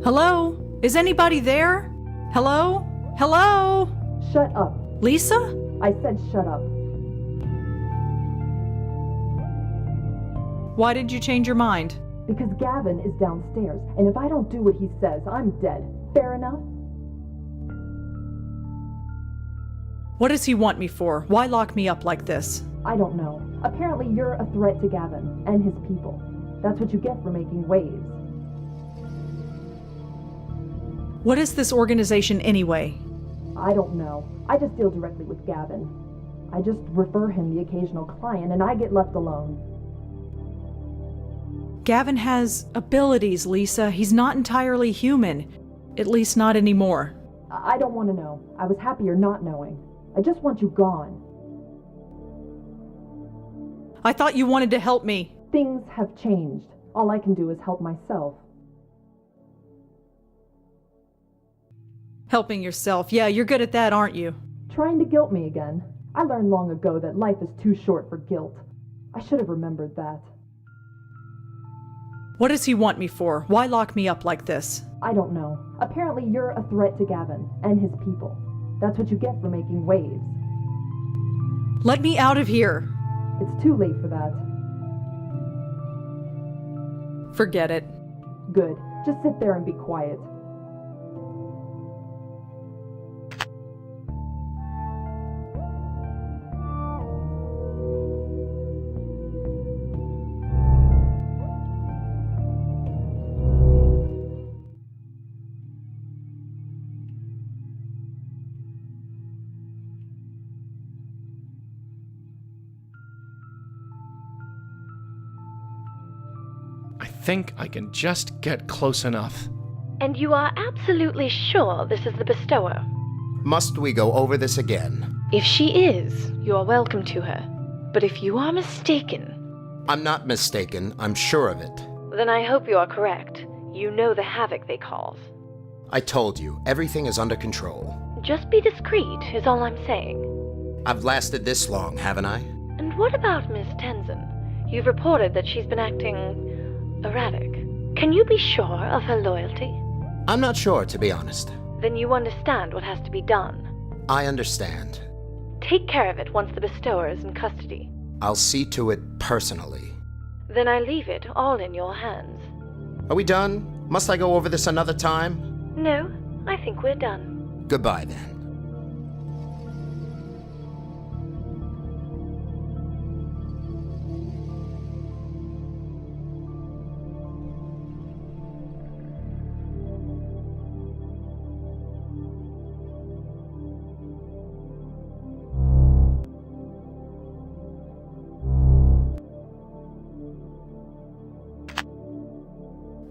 Hello? Is anybody there? Hello? Hello? Shut up. Lisa? I said shut up. Why did you change your mind? Because Gavin is downstairs, and if I don't do what he says, I'm dead. Fair enough? What does he want me for? Why lock me up like this? I don't know. Apparently you're a threat to Gavin and his people. That's what you get for making waves. What is this organization anyway? I don't know. I just deal directly with Gavin. I just refer him the occasional client, and I get left alone. Gavin has abilities, Lisa. He's not entirely human. At least not anymore. I don't want to know. I was happier not knowing. I just want you gone. I thought you wanted to help me. Things have changed. All I can do is help myself. Helping yourself. Yeah, you're good at that, aren't you? Trying to guilt me again. I learned long ago that life is too short for guilt. I should have remembered that. What does he want me for? Why lock me up like this? I don't know. Apparently you're a threat to Gavin and his people. That's what you get for making waves. Let me out of here. It's too late for that. Forget it. Good. Just sit there and be quiet. I think I can just get close enough. And you are absolutely sure this is the bestower? Must we go over this again? If she is, you are welcome to her. But if you are mistaken... I'm not mistaken, I'm sure of it. Then I hope you are correct. You know the havoc they cause. I told you, everything is under control. Just be discreet, is all I'm saying. I've lasted this long, haven't I? And what about Miss Tenzin? You've reported that she's been acting... erratic. Can you be sure of her loyalty? I'm not sure, to be honest. Then you understand what has to be done. I understand. Take care of it once the bestower is in custody. I'll see to it personally. Then I leave it all in your hands. Are we done? Must I go over this another time? No, I think we're done. Goodbye, then.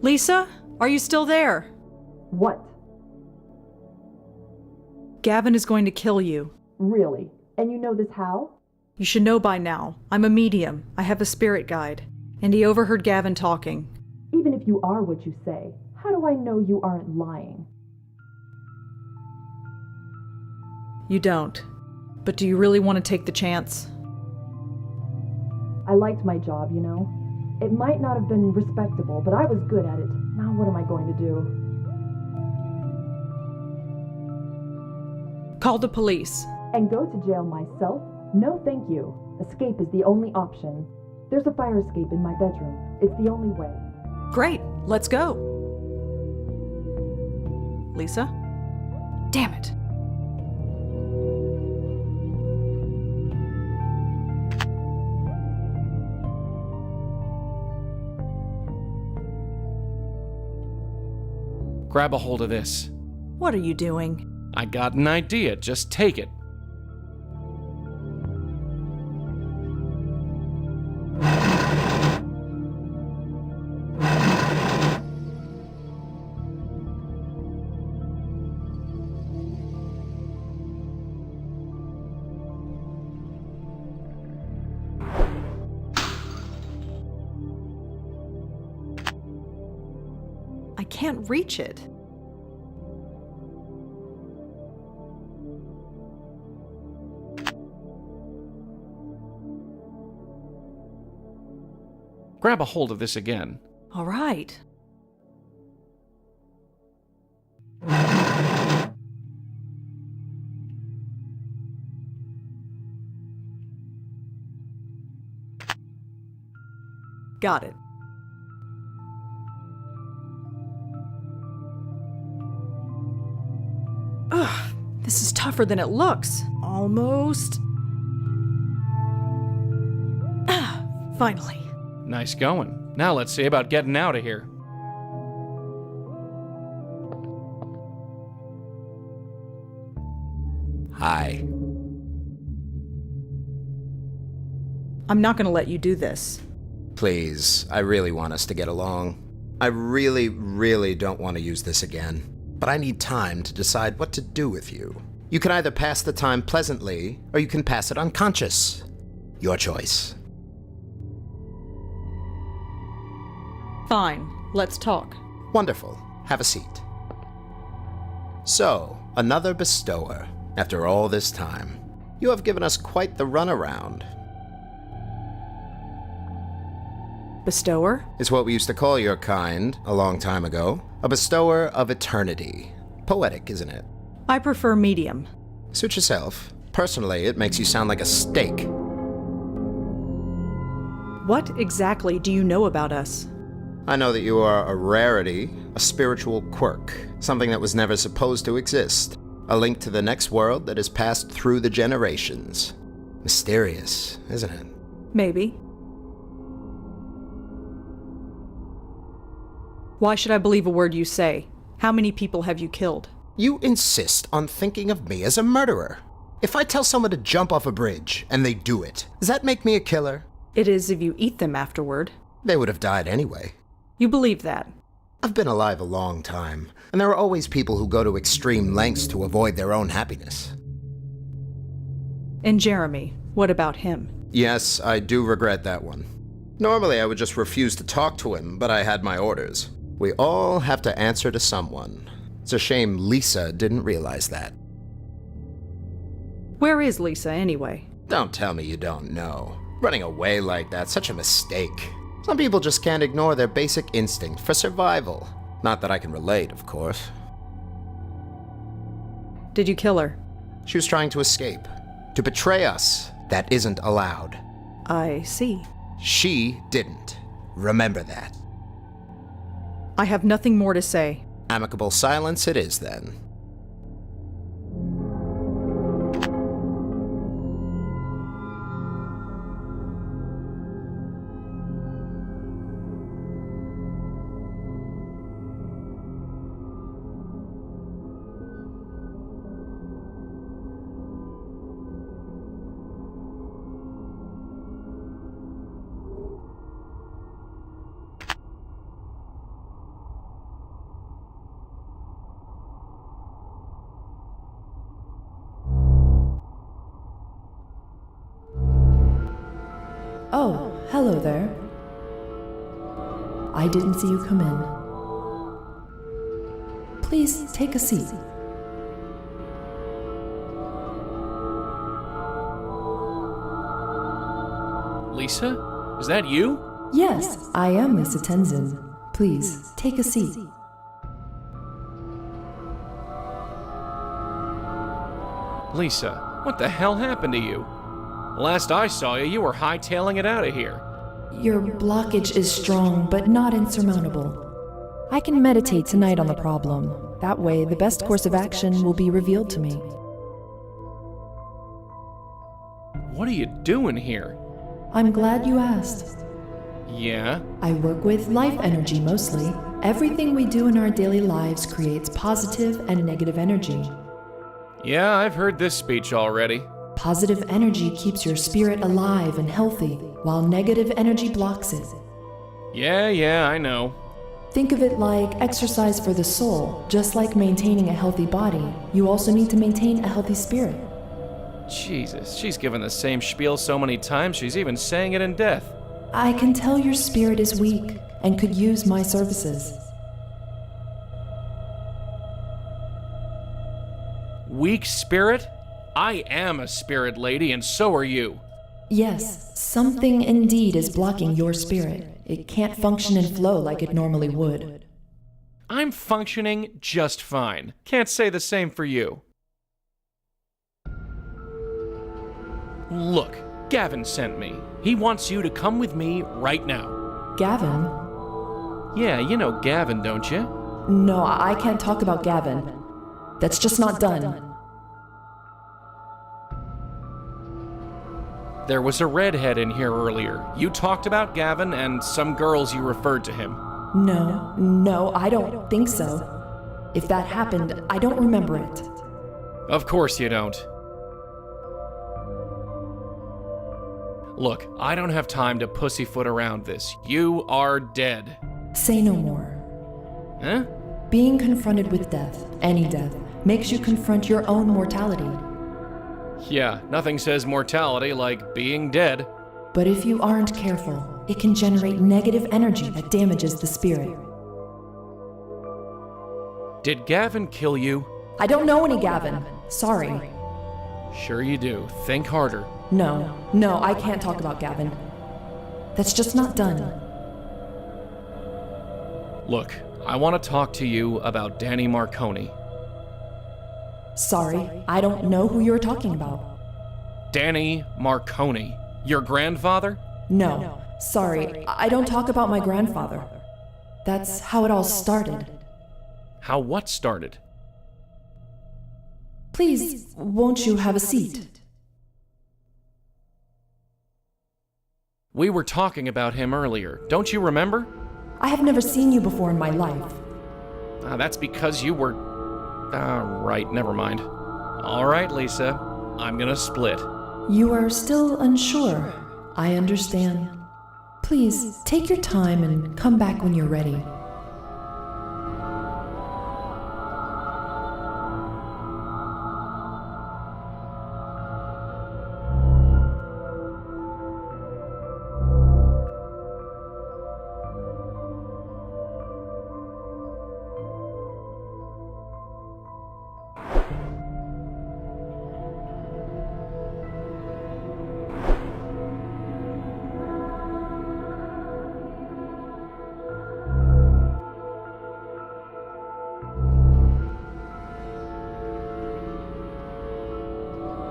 Lisa? Are you still there? What? Gavin is going to kill you. Really? And you know this how? You should know by now. I'm a medium. I have a spirit guide. And he overheard Gavin talking. Even if you are what you say, how do I know you aren't lying? You don't. But do you really want to take the chance? I liked my job, you know? It might not have been respectable, but I was good at it. Now what am I going to do? Call the police. And go to jail myself? No, thank you. Escape is the only option. There's a fire escape in my bedroom. It's the only way. Great, let's go. Lisa? Damn it. Grab a hold of this. What are you doing? I got an idea, just take it. I can't reach it. Grab a hold of this again. All right. Got it. Ugh, this is tougher than it looks. Almost. Ah, finally. Nice going. Now let's see about getting out of here. Hi. I'm not gonna let you do this. Please, I really want us to get along. I really, really don't want to use this again. But I need time to decide what to do with you. You can either pass the time pleasantly, or you can pass it unconscious. Your choice. Fine, let's talk. Wonderful. Have a seat. So, another bestower. After all this time, you have given us quite the runaround. Bestower? Is what we used to call your kind a long time ago. A bestower of eternity. Poetic, isn't it? I prefer medium. Suit yourself. Personally, it makes you sound like a steak. What exactly do you know about us? I know that you are a rarity, a spiritual quirk, something that was never supposed to exist. A link to the next world that has passed through the generations. Mysterious, isn't it? Maybe. Why should I believe a word you say? How many people have you killed? You insist on thinking of me as a murderer. If I tell someone to jump off a bridge and they do it, does that make me a killer? It is if you eat them afterward. They would have died anyway. You believe that? I've been alive a long time, and there are always people who go to extreme lengths to avoid their own happiness. And Jeremy, what about him? Yes, I do regret that one. Normally I would just refuse to talk to him, but I had my orders. We all have to answer to someone. It's a shame Lisa didn't realize that. Where is Lisa, anyway? Don't tell me you don't know. Running away like that's such a mistake. Some people just can't ignore their basic instinct for survival. Not that I can relate, of course. Did you kill her? She was trying to escape. To betray us. That isn't allowed. I see. She didn't. Remember that. I have nothing more to say. Amicable silence it is, then. Oh, hello there. I didn't see you come in. Please take a seat. Lisa? Is that you? Yes, I am Mr. Tenzin. Please, take a seat. Lisa, what the hell happened to you? Last I saw you, you were hightailing it out of here. Your blockage is strong, but not insurmountable. I can meditate tonight on the problem. That way, the best course of action will be revealed to me. What are you doing here? I'm glad you asked. Yeah? I work with life energy mostly. Everything we do in our daily lives creates positive and negative energy. Yeah, I've heard this speech already. Positive energy keeps your spirit alive and healthy, while negative energy blocks it. Yeah, I know. Think of it like exercise for the soul. Just like maintaining a healthy body, you also need to maintain a healthy spirit. Jesus, she's given the same spiel so many times, she's even saying it in death. I can tell your spirit is weak and could use my services. Weak spirit? I am a spirit lady, and so are you. Yes, something indeed is blocking your spirit. It can't function and flow like it normally would. I'm functioning just fine. Can't say the same for you. Look, Gavin sent me. He wants you to come with me right now. Gavin? Yeah, you know Gavin, don't you? No, I can't talk about Gavin. That's just not done. There was a redhead in here earlier. You talked about Gavin and some girls you referred to him. No, I don't think so. If that happened, I don't remember it. Of course you don't. Look, I don't have time to pussyfoot around this. You are dead. Say no more. Huh? Being confronted with death, any death, makes you confront your own mortality. Yeah, nothing says mortality like being dead. But if you aren't careful, it can generate negative energy that damages the spirit. Did Gavin kill you? I don't know any Gavin. Sorry. Sure you do. Think harder. No, I can't talk about Gavin. That's just not done. Look, I want to talk to you about Danny Marconi. Sorry, I don't know who you're talking about. Danny Marconi. Your grandfather? No, sorry, I don't talk about my grandfather. That's how it all started. How what started? Please, won't you have a seat? We were talking about him earlier. Don't you remember? I have never seen you before in my life. That's because you were... right, never mind. All right, Lisa. I'm gonna split. You are still unsure. I understand. Please, take your time and come back when you're ready.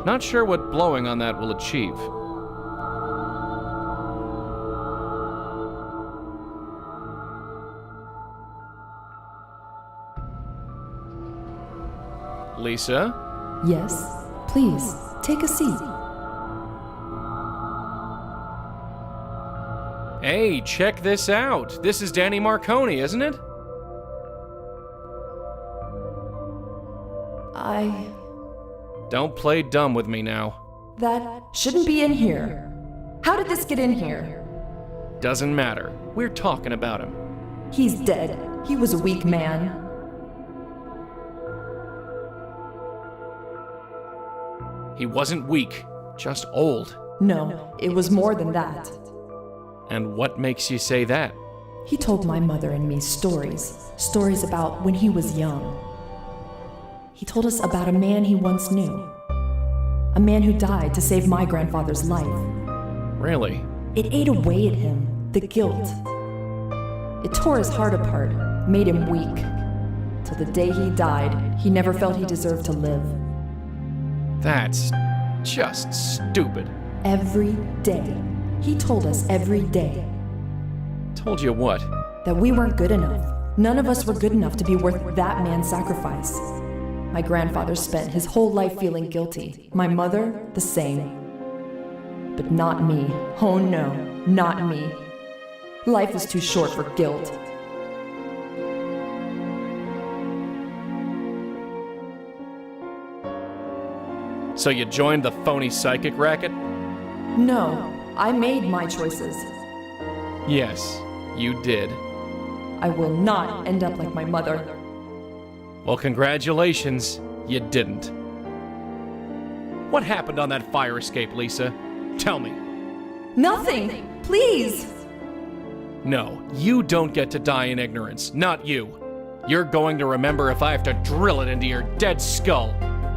Not sure what blowing on that will achieve. Lisa? Yes, please, take a seat. Hey, check this out. This is Danny Marconi, isn't it? Don't play dumb with me now. That shouldn't be in here. How did this get in here? Doesn't matter. We're talking about him. He's dead. He was a weak man. He wasn't weak, just old. No, it was more than that. And what makes you say that? He told my mother and me stories about when he was young. He told us about a man he once knew. A man who died to save my grandfather's life. Really? It ate away at him, the guilt. It tore his heart apart, made him weak. Till the day he died, he never felt he deserved to live. That's just stupid. Every day. He told us every day. Told you what? That we weren't good enough. None of us were good enough to be worth that man's sacrifice. My grandfather spent his whole life feeling guilty. My mother, the same. But not me. Oh no, not me. Life is too short for guilt. So you joined the phony psychic racket? No, I made my choices. Yes, you did. I will not end up like my mother. Well, congratulations, you didn't. What happened on that fire escape, Lisa? Tell me. Nothing! Please! No, you don't get to die in ignorance, not you. You're going to remember if I have to drill it into your dead skull.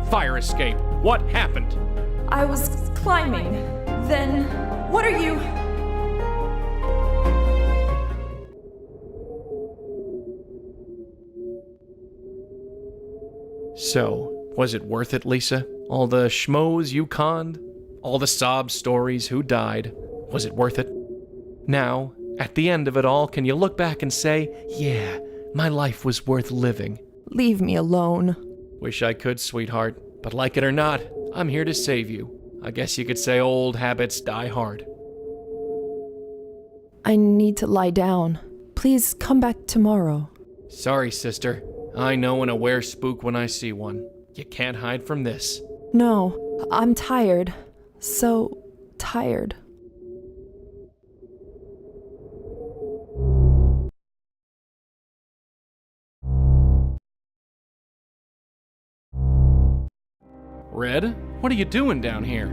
Fire escape, what happened? I was climbing. Then, what are you? So, was it worth it, Lisa? All the schmoes you conned? All the sob stories, who died? Was it worth it? Now, At the end of it all, can you look back and say, yeah, my life was worth living? Leave me alone. Wish I could, sweetheart. But like it or not, I'm here to save you. I guess you could say old habits die hard. I need to lie down. Please come back tomorrow. Sorry, sister. I know an aware spook when I see one. You can't hide from this. No, I'm tired. So tired. Red, what are you doing down here?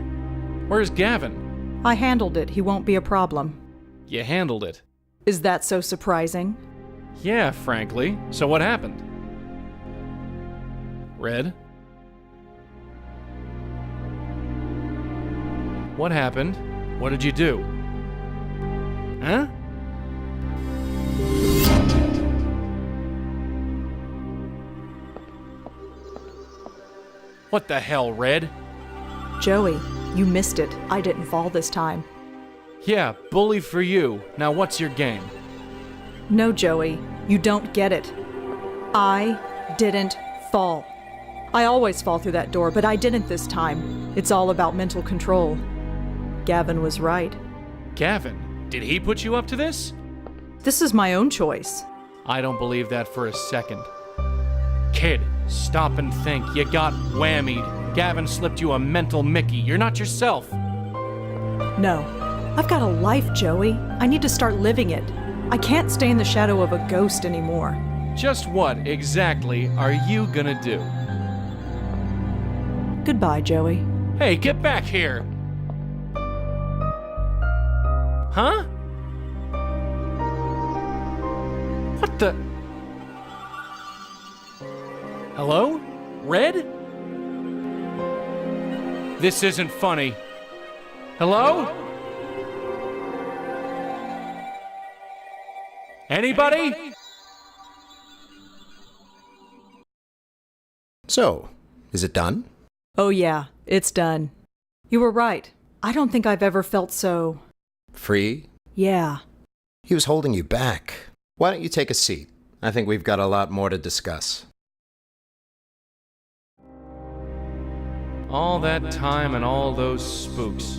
Where's Gavin? I handled it. He won't be a problem. You handled it. Is that so surprising? Yeah, frankly. So what happened? Red? What happened? What did you do? Huh? What the hell, Red? Joey, you missed it. I didn't fall this time. Yeah, bully for you. Now what's your game? No, Joey, you don't get it. I didn't fall. I always fall through that door, but I didn't this time. It's all about mental control. Gavin was right. Gavin? Did he put you up to this? This is my own choice. I don't believe that for a second. Kid, stop and think. You got whammied. Gavin slipped you a mental Mickey. You're not yourself. No. I've got a life, Joey. I need to start living it. I can't stay in the shadow of a ghost anymore. Just what exactly are you gonna do? Goodbye, Joey. Hey, get back here! Huh? What the? Hello? Red? This isn't funny. Hello? Anybody? So, is it done? Oh yeah, it's done. You were right. I don't think I've ever felt so... Free? Yeah. He was holding you back. Why don't you take a seat? I think we've got a lot more to discuss. All that time and all those spooks.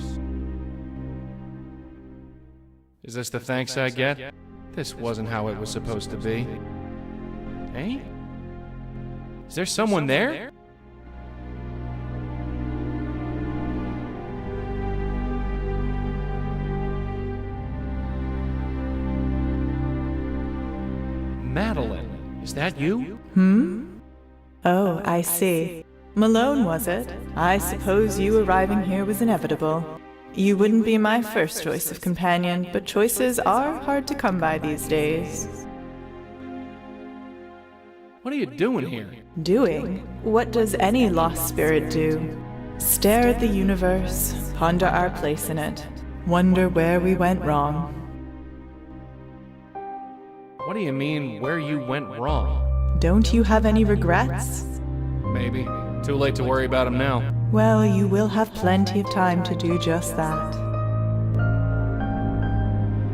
Is this the thanks I get? This wasn't how it was supposed to be. Hey? Is there someone there? Madeline, is that you? Oh, I see. Malone, was it? I suppose you arriving here was inevitable. You wouldn't be my first choice of companion, but choices are hard to come by these days. What are you doing here? Doing? What does any lost spirit do? Stare at the universe, ponder our place in it, wonder where we went wrong. What do you mean, where you went wrong? Don't you have any regrets? Maybe. Too late to worry about them now. Well, you will have plenty of time to do just that.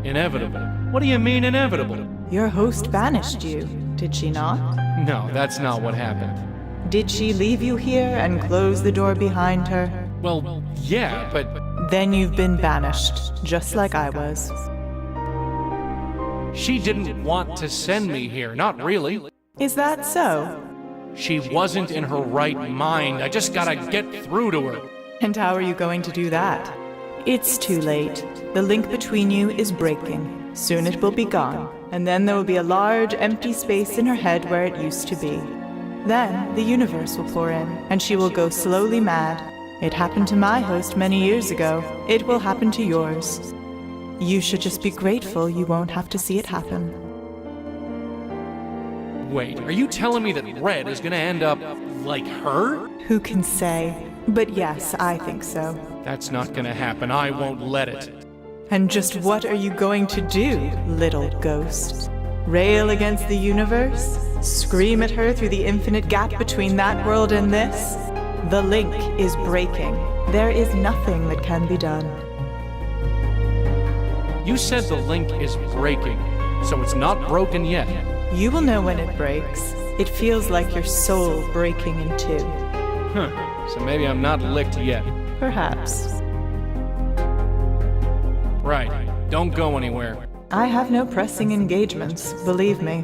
Inevitable? What do you mean inevitable? Your host banished you, did she not? No, that's not what happened. Did she leave you here and close the door behind her? Well, yeah, but Then you've been banished, just like I was. she didn't want to send me here, not really. Is that so? She wasn't in her right mind. I just gotta get through to her. And how are you going to do that? It's too late. The link between you is breaking. Soon it will be gone, and then there will be a large empty space in her head where it used to be. Then the universe will pour in, and she will go slowly mad. It happened to my host many years ago. It will happen to yours. You should just be grateful you won't have to see it happen. Wait, are you telling me that Red is gonna end up like her? Who can say? But yes, I think so. That's not gonna happen. I won't let it. And just what are you going to do, little ghost? Rail against the universe? Scream at her through the infinite gap between that world and this? The link is breaking. There is nothing that can be done. You said the link is breaking, so it's not broken yet. You will know when it breaks. It feels like your soul breaking in two. Huh, so maybe I'm not licked yet. Perhaps. Right, don't go anywhere. I have no pressing engagements, believe me.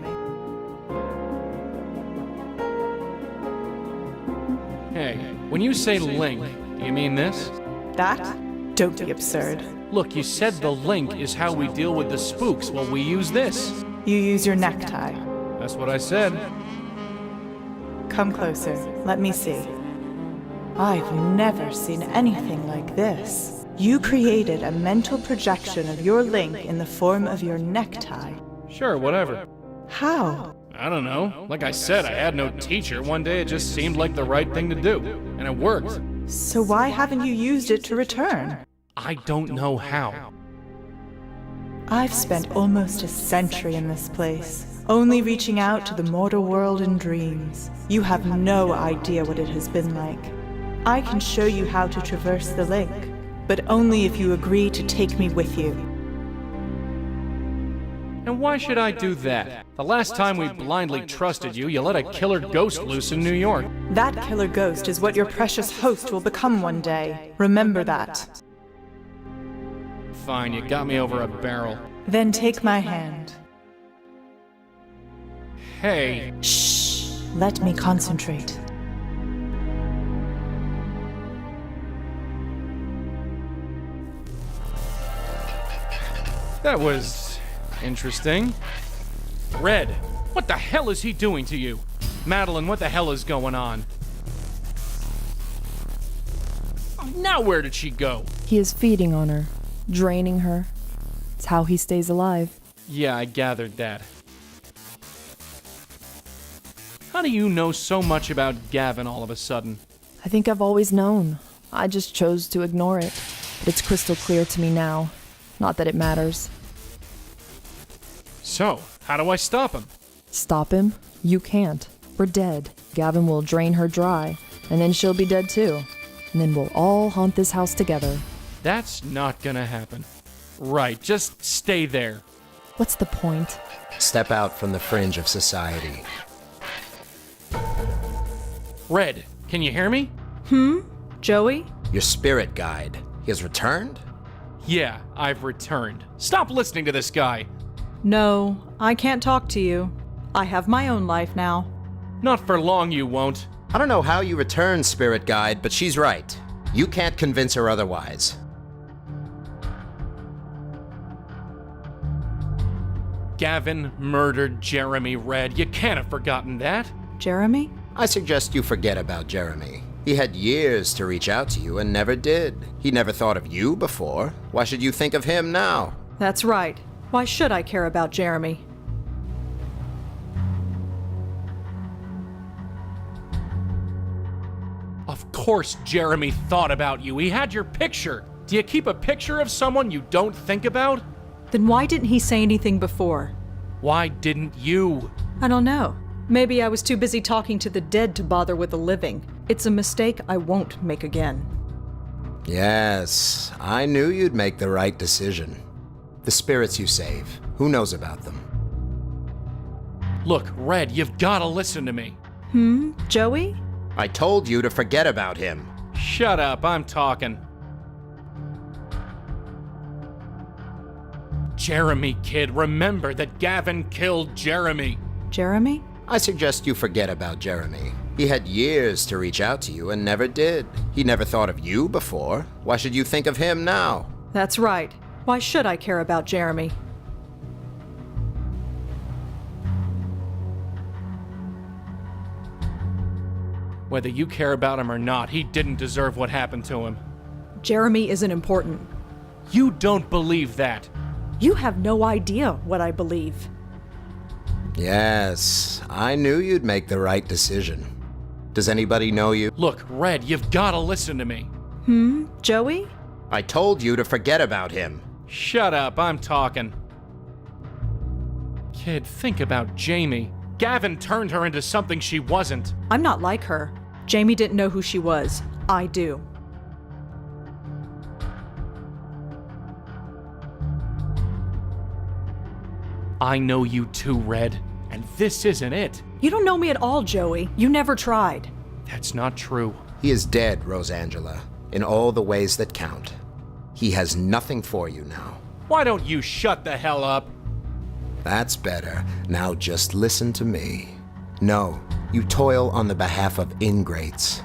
Hey, when you say link, do you mean this? That? Don't be absurd. Look, you said the link is how we deal with the spooks. Well, we use this. You use your necktie. That's what I said. Come closer. Let me see. I've never seen anything like this. You created a mental projection of your link in the form of your necktie. Sure, whatever. How? I don't know. Like I said, I had no teacher. One day it just seemed like the right thing to do. And it worked. So why haven't you used it to return? I don't know how. I've spent almost a century in this place, only reaching out to the mortal world in dreams. You have no idea what it has been like. I can show you how to traverse the link, but only if you agree to take me with you. And why should I do that? The last time we blindly trusted you, you let a killer ghost loose in New York. That killer ghost is what your precious host will become one day. Remember that. Fine, you got me over a barrel. Then take my hand. Hey, Shh. Let me concentrate. that was interesting. Red, what the hell is he doing to you? Madeline, what the hell is going on? Now where did she go? He is feeding on her, draining her. It's how he stays alive. Yeah, I gathered that. How do you know so much about Gavin all of a sudden? I think I've always known. I just chose to ignore it. But it's crystal clear to me now. Not that it matters. So, how do I stop him? Stop him? You can't. We're dead. Gavin will drain her dry, and then she'll be dead too. And then we'll all haunt this house together. That's not gonna happen. Right, just stay there. What's the point? Step out from the fringe of society. Red, can you hear me? Joey? Your spirit guide. He has returned? Yeah, I've returned. Stop listening to this guy. No, I can't talk to you. I have my own life now. Not for long, you won't. I don't know how you returned, spirit guide, but she's right. You can't convince her otherwise. Gavin murdered Jeremy, Red. You can't have forgotten that. Jeremy? I suggest you forget about Jeremy. He had years to reach out to you and never did. He never thought of you before. Why should you think of him now? That's right. Why should I care about Jeremy? Of course Jeremy thought about you. He had your picture. Do you keep a picture of someone you don't think about? Then why didn't he say anything before? Why didn't you? I don't know. Maybe I was too busy talking to the dead to bother with the living. It's a mistake I won't make again. Yes, I knew you'd make the right decision. The spirits you save, who knows about them? Look, Red, you've gotta listen to me. Joey? I told you to forget about him. Shut up, I'm talking. Jeremy, kid, remember that Gavin killed Jeremy. Jeremy? I suggest you forget about Jeremy. He had years to reach out to you and never did. He never thought of you before. Why should you think of him now? That's right. Why should I care about Jeremy? Whether you care about him or not, he didn't deserve what happened to him. Jeremy isn't important. You don't believe that. You have no idea what I believe. Yes, I knew you'd make the right decision. Does anybody know you? Look, Red, you've gotta listen to me. Joey? I told you to forget about him. Shut up, I'm talking. Kid, think about Jamie. Gavin turned her into something she wasn't. I'm not like her. Jamie didn't know who she was. I do. I know you too, Red, and this isn't it. You don't know me at all, Joey. You never tried. That's not true. He is dead, Rosangela, in all the ways that count. He has nothing for you now. Why don't you shut the hell up? That's better. Now just listen to me. No, you toil on the behalf of ingrates.